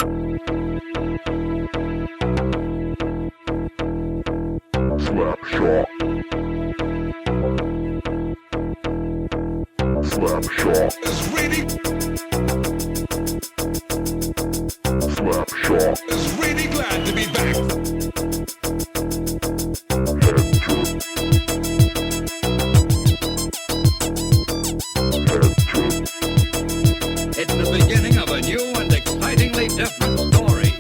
Slapshot. Slapshot. It's really, Slapshot. it's really glad to be back. Head trip. Head trip. It's the beginning of a new and excitingly different story.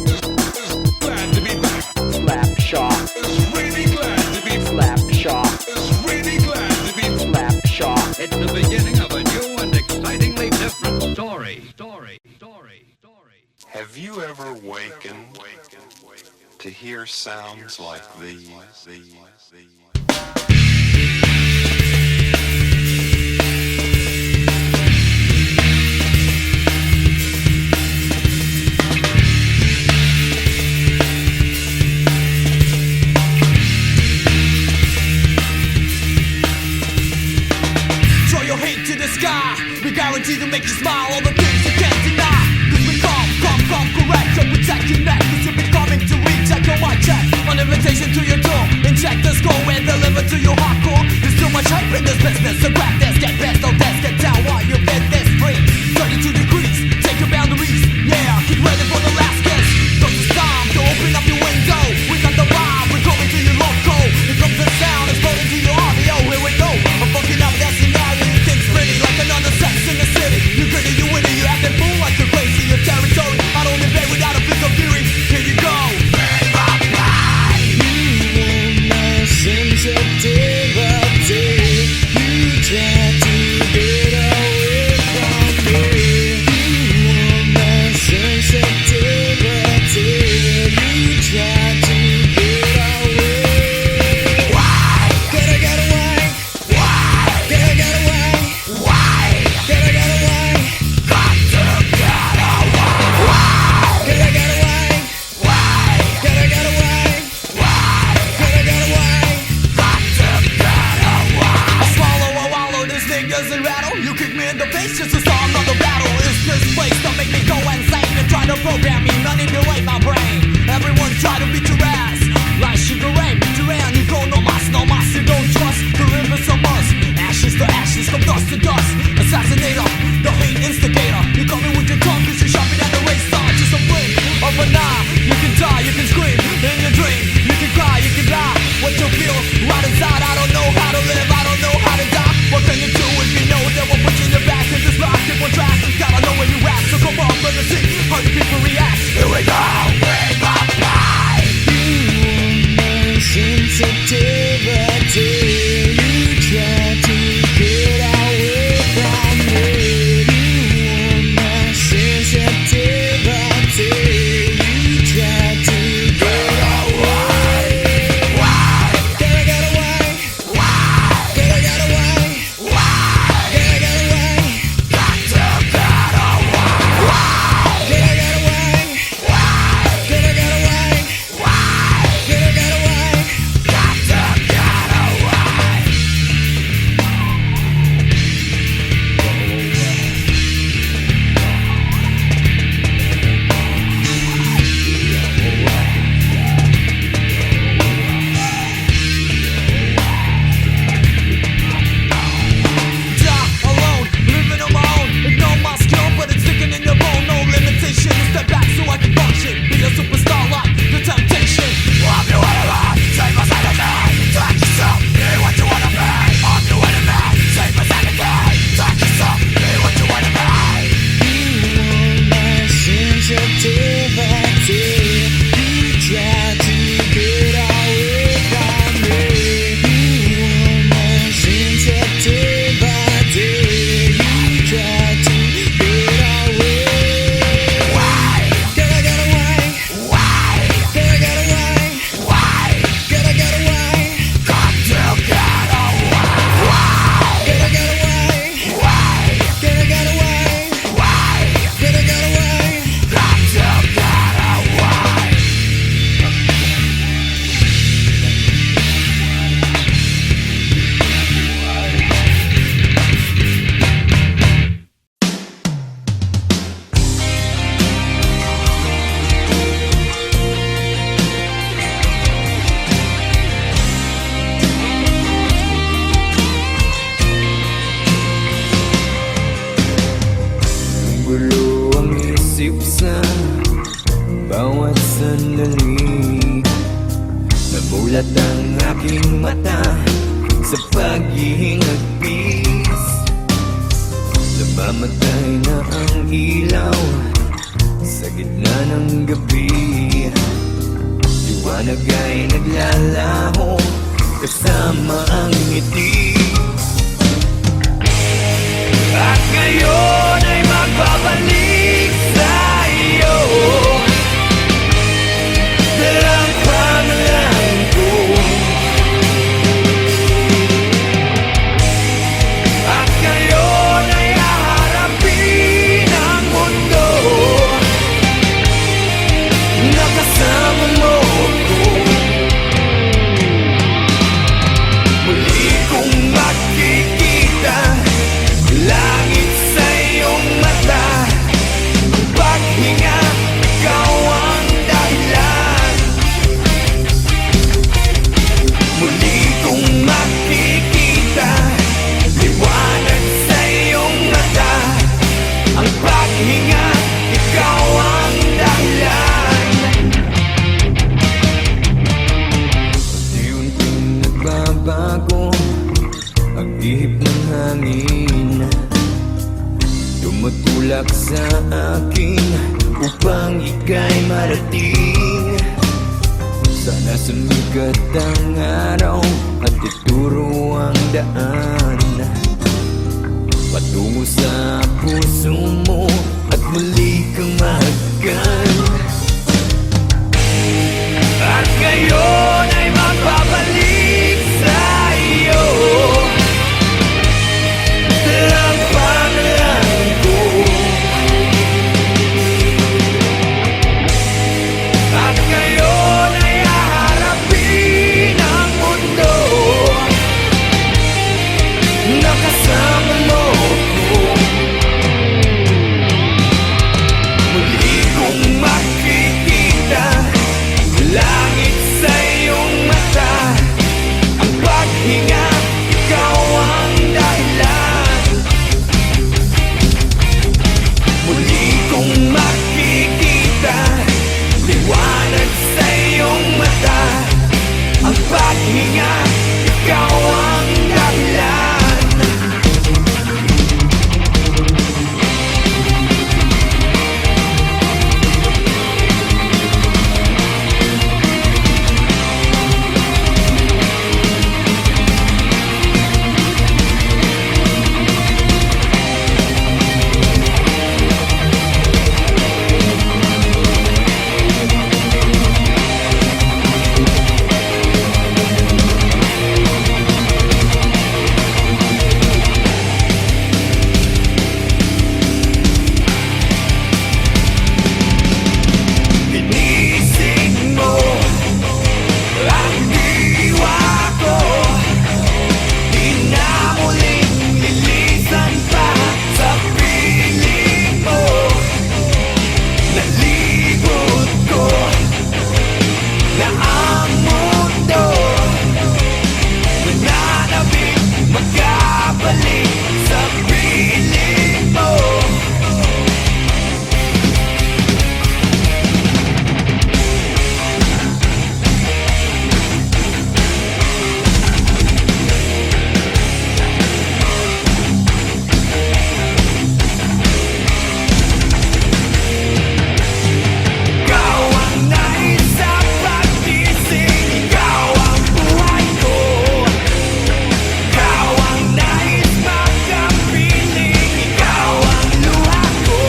It's glad to be back. Slapshot, It's really glad to be. Slapshot, It's really glad to be. Slapshot. It's the beginning of a new and excitingly different story. Have you ever wakened to hear sounds like these? Throw your hate to the sky. We guarantee to make you smile. All the things you can't deny. Cause we come correct. So protect your neck. Cause you'll be coming to recheck your mic check. On invitation to your door. Inject the score and deliver to your hardcore. There's too much hype in this business. So grab this, get best, no test, get down while you get this free. 32 degrees, take your boundaries. Yeah, get ready for the last kiss. Cause it's time to open up your window. We got the vibe, we're coming to your local. Here comes the sound, exploding to your audio. Here we go, I'm fucking up that scenario. You think it's pretty like another sex in the city. You gritty, you witty, you acting fool like you're crazy. Your territory, I don't invade without a bit of fury. Here you go. Sensitivity, you try to be Gumugulo ang isip sa bawat sandali. Namulat ang aking mata sa paghihingagpis. Namamatay na ang ilaw sa gitna ng gabi. Liwanag ay naglalaho kasama ang ngiti. At ngayon ay magbabalik sa iyo. Dalang pangalan ko. At ngayon ay haharapin ang mundo. Nakasama mo ko. Muli kong makikita langit sa iyong mata. Ang paghinga, ikaw ang dahilan. Muli kong makikita liwanag sa iyong mata. Ang paghinga, ikaw ang dahilan. Unti-unting nagbabago ang ihip ng hangin. Tumutulak sa akin upang ika'y marating. Sana sumikat ang araw at ituro ang daan patungo sa puso mo at muli kang mahagkan. At ngayon ay magbabalik sa iyo. Dalang pangalan ko. At ngayon ay haharapin ang mundo. Nakasama mo ko. Muli kong makikita langit sa iyong mata. Ang paghinga, ikaw ang dahilan. Muli kong makikita liwanag sa iyong mata. Ang paghinga, ikaw ang dahilan. Ginising mo ang diwa ko. Di na muling lilisan pa sa piling mo. Nalibot ko na ang mundo. Nananabik magkabalik sa piling mo. Ikaw ang nais sa paggising. Ikaw ang buhay ko. Ikaw ang nais makapiling. Ikaw ang luha ko.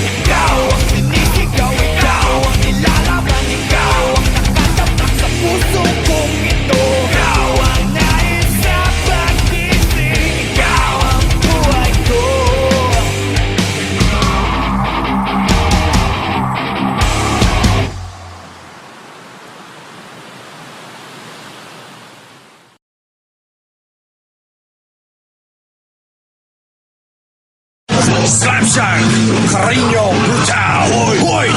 Ikaw ang sinisigaw. Ikaw ang nilalaban. Ikaw ang nakatapak sa puso kong ito. Ikaw ang nais sa paggising. Ikaw ang buhay ko. Slapshot, cariño, brutal, hoy, hoy.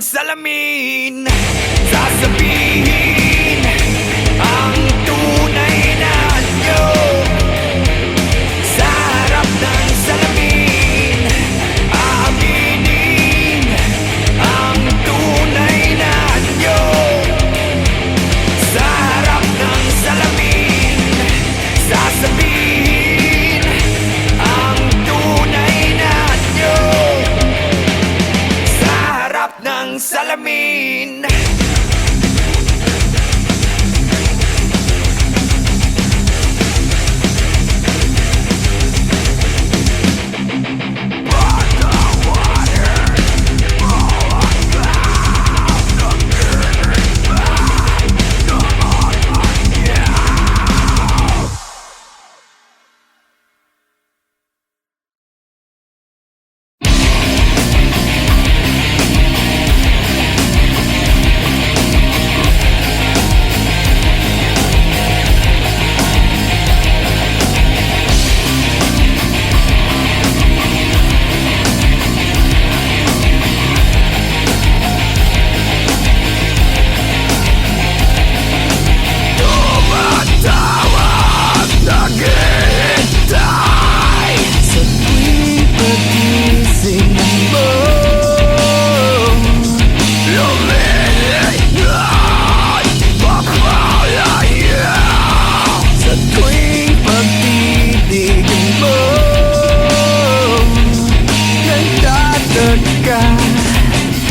salamin. Sasabihin ang tunay na anyo. Sa harap ng salamin, aaminin ang tunay na anyo. Sa harap ng salamin, sasabihin ang tunay na anyo. Sa harap ng salamin.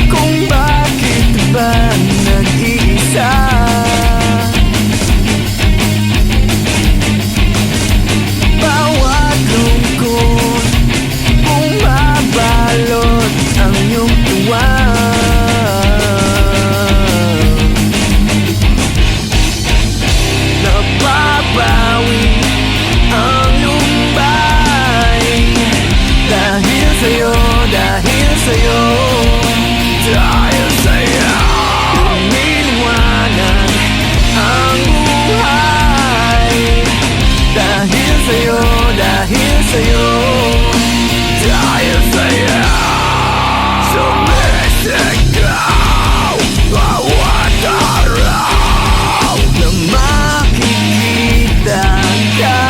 Kung bakit ba nag-iisa? Bawat lungkot bumabalot ang iyong tuwa. Napapawi ang lumbay dahil sa'yo, dahil sa'yo. Dahil sa'yo, lumiliwanag ang buhay. Dahil sa'yo, dahil sa'yo. Dahil sa'yo, sumisigaw bawat araw na makikita ka.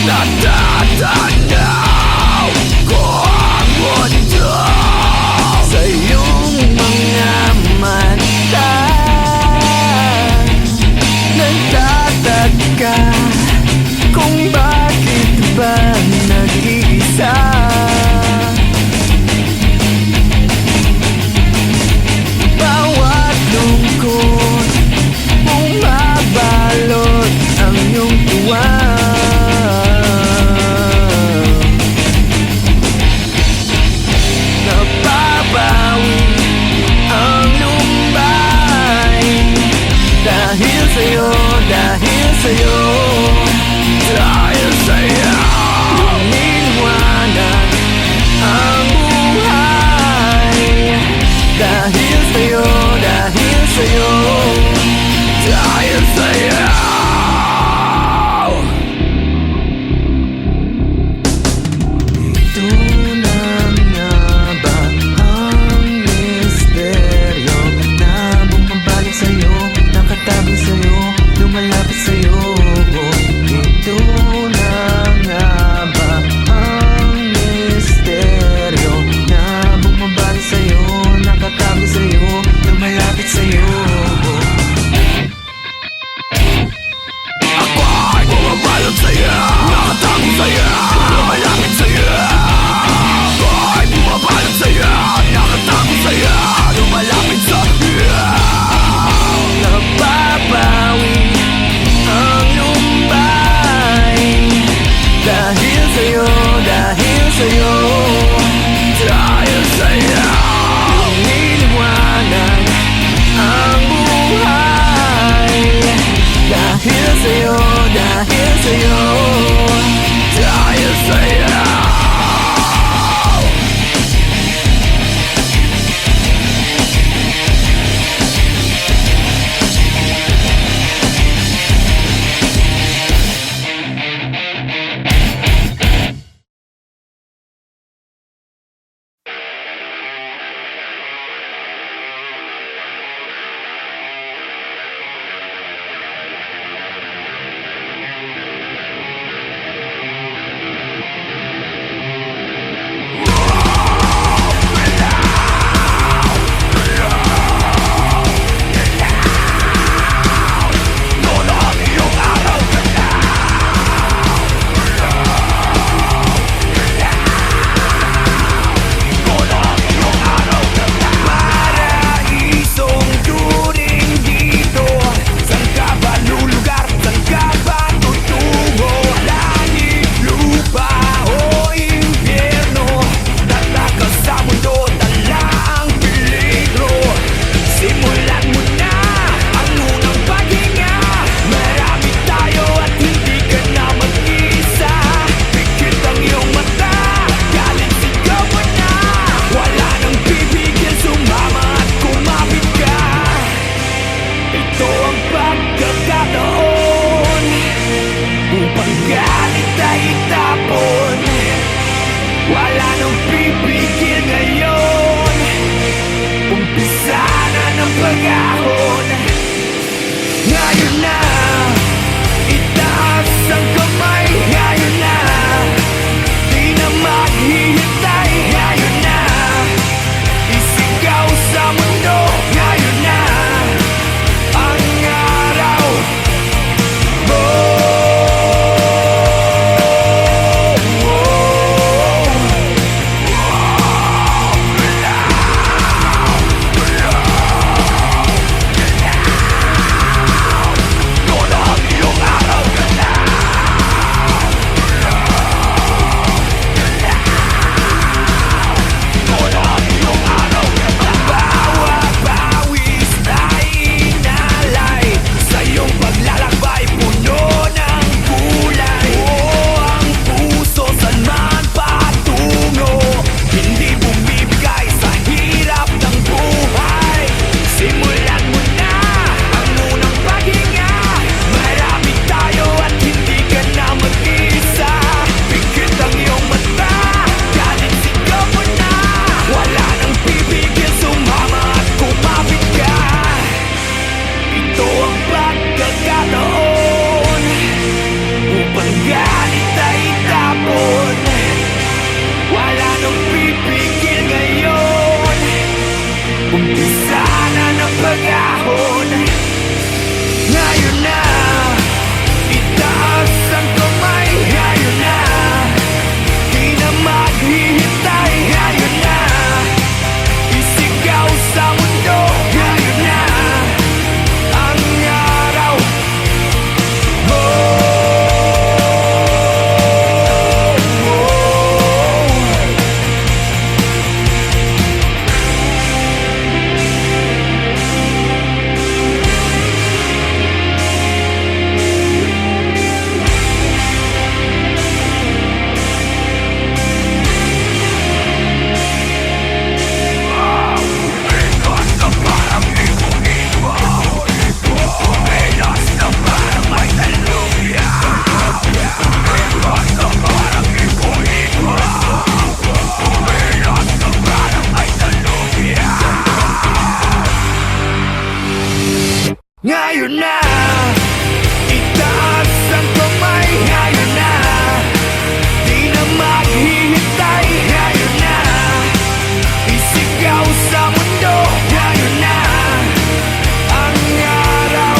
Natatanaw ko ang mundo sa iyong mga mata. Nagtataka kung bakit ba nag-iisa. Bawat lungkot bumabalot ang iyong tuwa. Napapawi ang lumbay dahil sa'yo, dahil sa'yo. Dahil sa'yo, lumiliwanag ang buhay. Dahil sa'yo, dahil sa'yo. Dahil sa'yo. Ito na nga ba ang misteryo na bumabalik sa'yo, nakatabi sa'yo, lumalapit sa'yo? Ito na nga ba ang misteryo na bumabalik sa'yo, nakatabi sa'yo, lumalapit sa'yo? Ako ay bumabalot sa'yo, nakatabi sa'yo, lumalapit sa'yo. Ako ay bumabalot sa'yo, nakatabi sa'yo, lumalapit sa'yo. Napapawi ang lumbay dahil sa'yo, dahil sa'yo. Dahil sa'yo, lumiliwanag ang buhay. Dahil sa'yo, dahil sa'yo. Dahil sa'yo. Ngayon na, itaas ang kamay. Ngayon na, di na maghihintay. Ngayon na, isigaw sa mundo. Ngayon na, ang araw.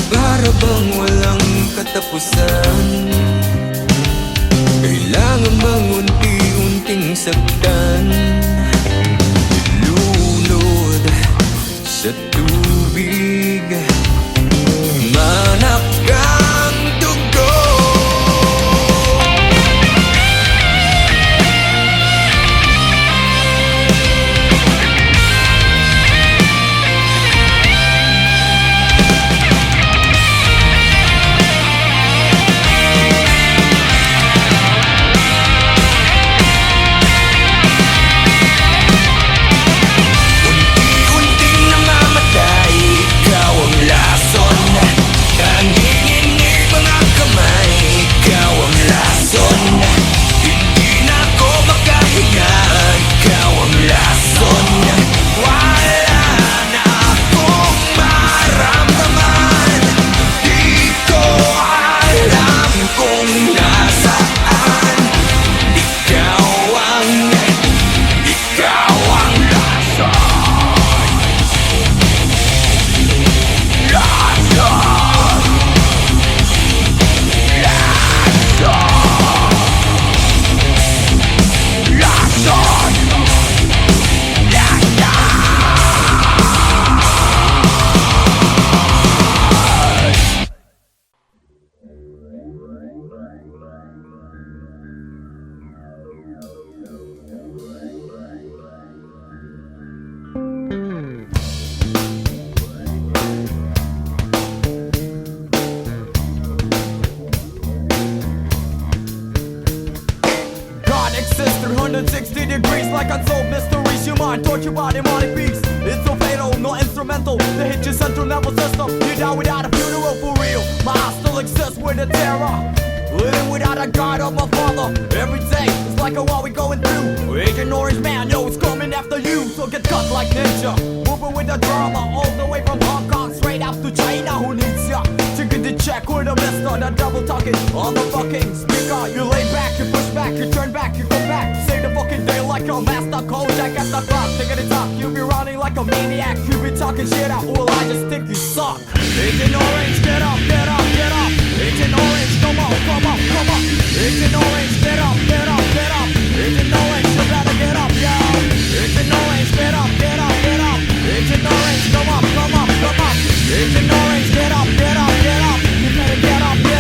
Para bang walang katapusan? Kailangan bang unti-unting saktan? Ilunod sa tubig, manak kang dugo. God exists 360 degrees like unsolved mysteries. Your mind tortured by demonic beats. It's so fatal, no instrumental. They hit your central nervous system. You die without a funeral for real. My heart still exists with the terror. Living without a guide of my father. Every day it's like a war we going through. Agent Orange Man, yo, it's coming after you. So get cut like ninja. Moving with the drama all the way from Hong Kong straight out to China. Who needs ya? Chicken the check with a mister. That double talking on the fucking speaker. You lay back, you push back, you turn back, you come back. Say the fucking day like a master Kojak at the clock. Take it talk, you be running like a maniac. You be talking shit out, well I just think you suck. Agent Orange, get up, get up, get up. Agent Orange, come on, come on, come on. Agent Orange, get up, get up, get up. Agent Orange, you better get up, yo. Agent Orange, get up, get up, get up. Agent Orange, come up, come up, come up. Agent Orange, get up, get up, get up. You better get up, yo.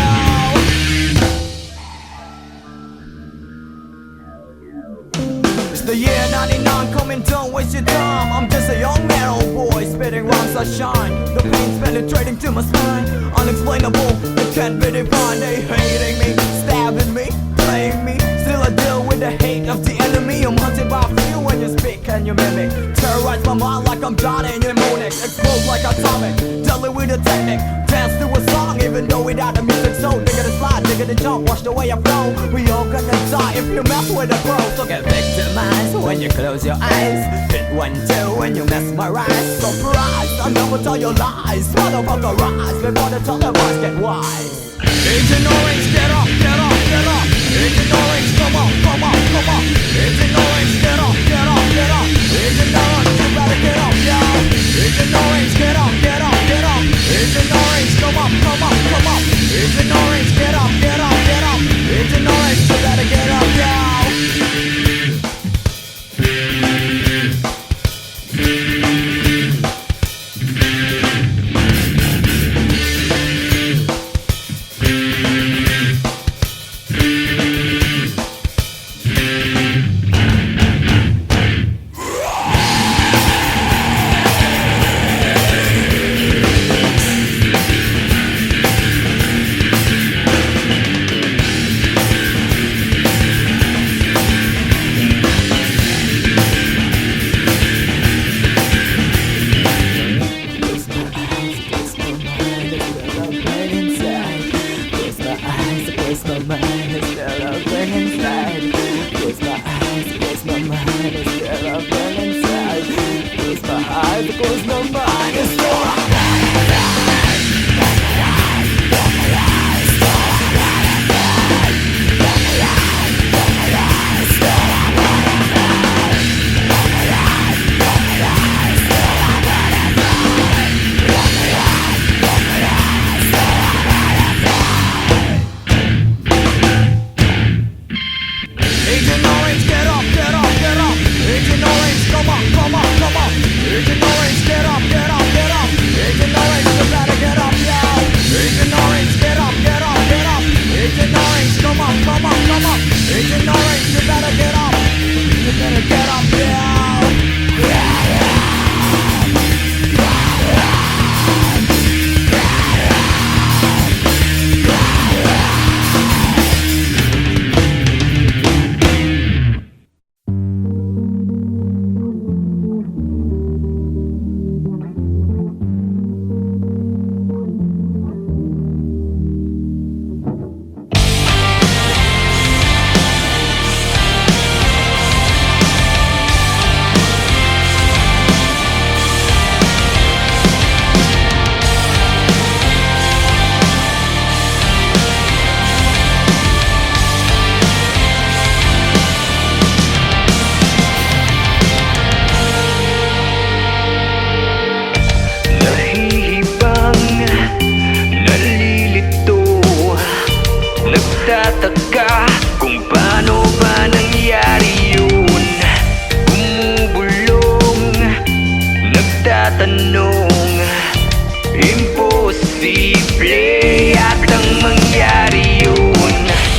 It's the year 99, coming, don't waste your time. I'm just a young man, old boy, spitting rhymes that shine. The pain's penetrating to my spine. Unexplainable, it can't be defined. They hating me, stabbing me, playing me. Still I deal with the hate of the enemy. I'm hunted by few when you speak and you mimic. Terrorize my mind like I'm Johnny Mnemonic. Explode like atomic, deadly with a technique. Dance to a song even though without the music. So digga the slide, digga the jump, watch the way I flow. We all gonna die if you mess with the pro. So get victimized when you close your eyes. Hit 1-2 when you mesmerize. Surprise, I never tell your lies. Motherfucker rise before the televised get wise. Agent Orange, get up, get up, get up. Agent Orange, come on, come on, come on. Agent Orange, get up, get up, get up. Agent Orange, you better get up, yo. Agent Orange, get up, get up, get up. Agent Orange, come up, come up, come up. Agent Orange, get up, get up, get up. Agent Orange, you better get up, yo.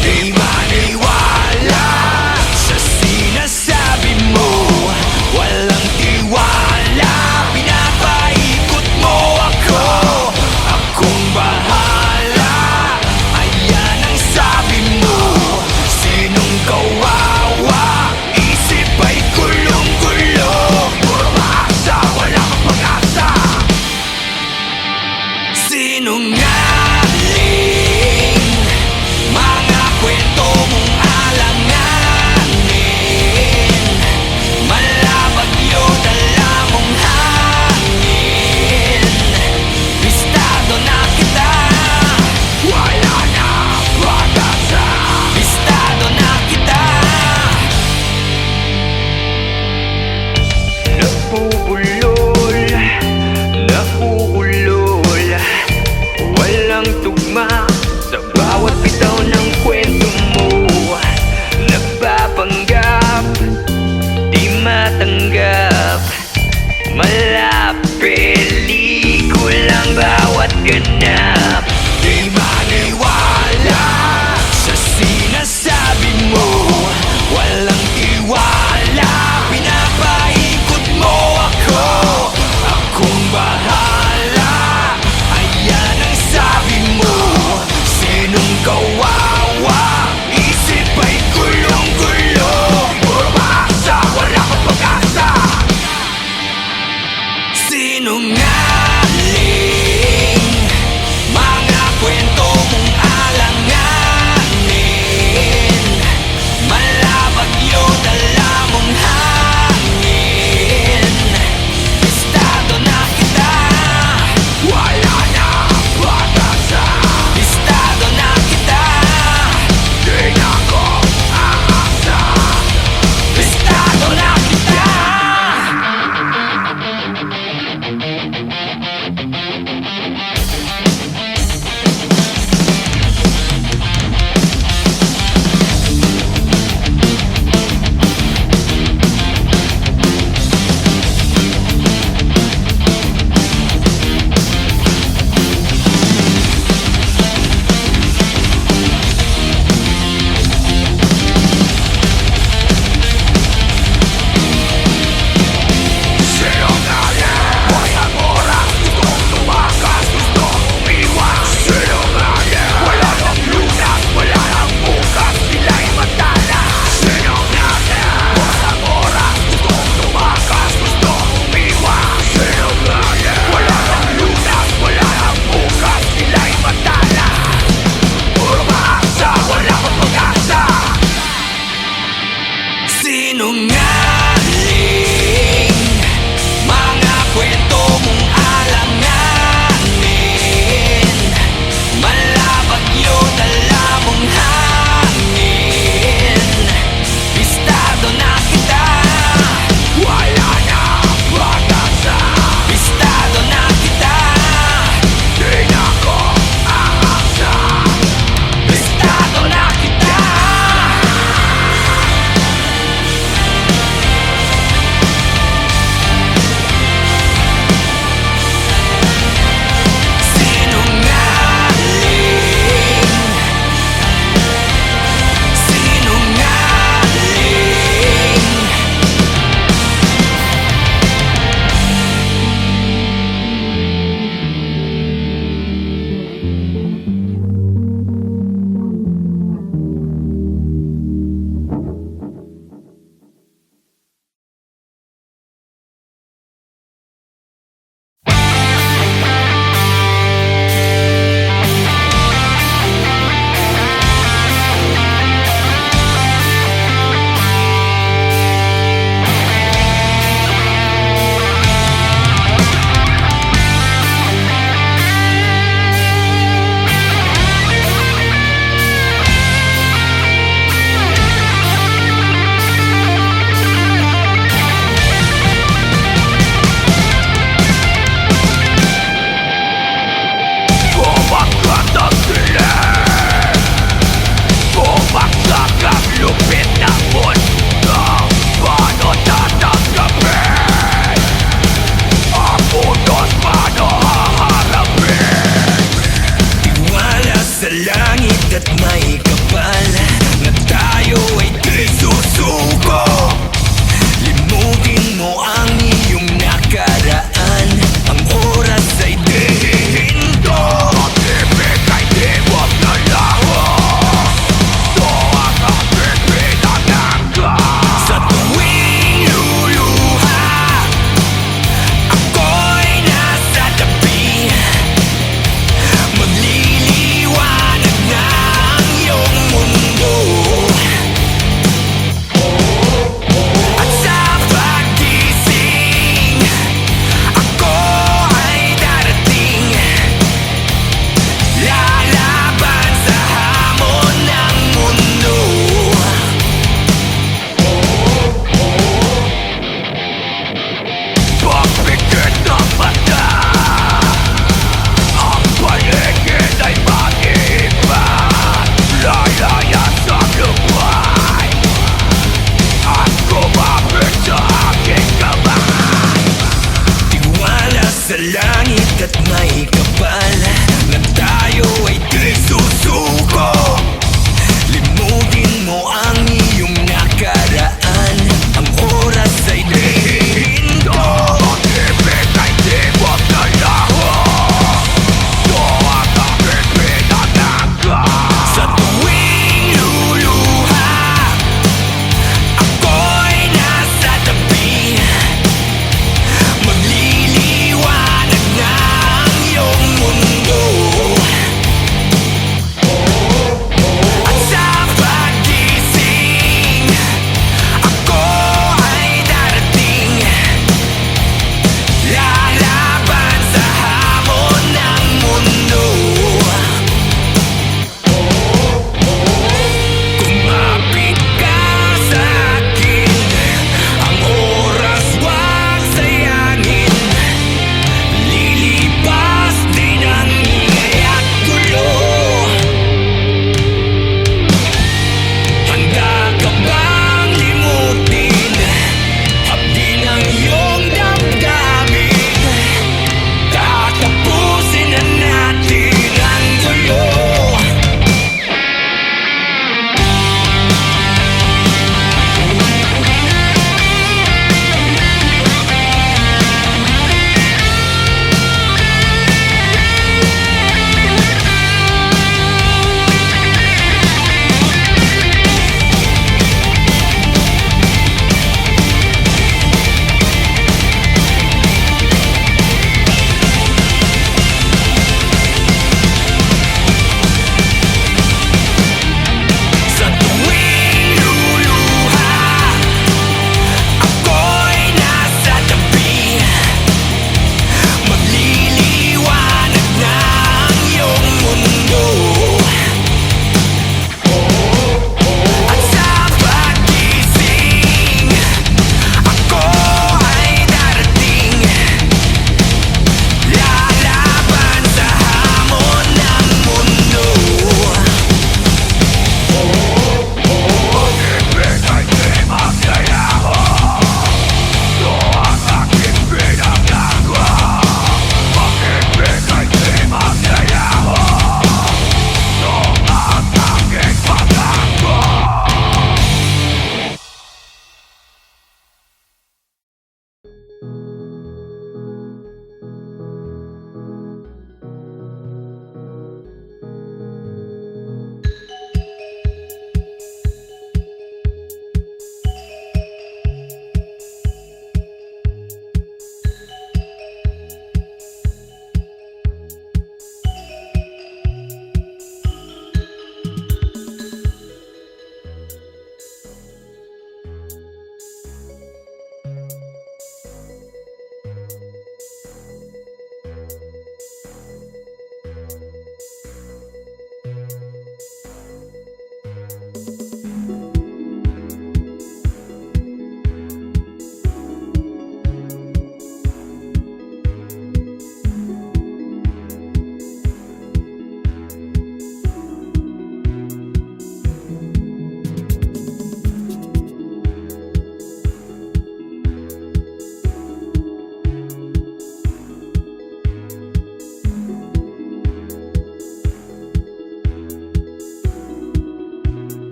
Di maniwala sa sinasabi hirap malapit, likulang bawat ganap. Di maniwala sa sinasabi mo, walang tiwala, pinapaikot mo ako. Akong bahala, ayan ang sabi mo. Sinong kawawa, isip ay gulong-gulo. Puro paasa, wala kang pag-asa. Sinungaling,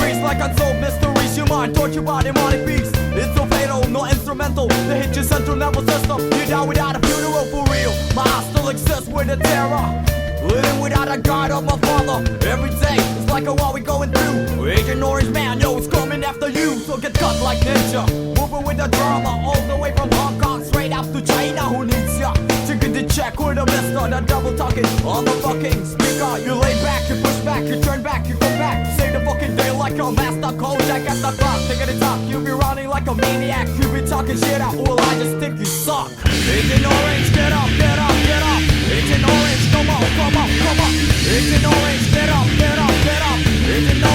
freeze like unsolved mysteries. Your mind tortured by demonic beats. It's so fatal, no instrumental to hit your central nervous system. You die without a funeral for real. My heart still exists with a terror. Living without a guide of my father. Every day it's like a war we going through. Agent Orange Man, yo, it's coming after you. So get cut like ninja. Moving with the drama all the way from Hong Kong straight up to China. Who needs ya? Taking the check with a mister. The double talking on the fucking speaker. You lay back, you push back, you turn back, you go back. Say the fucking day like a master Kojak at the clock. Taking the top, you be running like a maniac. You be talking shit out, well I just think you suck. Agent Orange, get up, get up, get up. Agent Orange, come on, come on, come on. Agent Orange, get up, get up, get up. Agent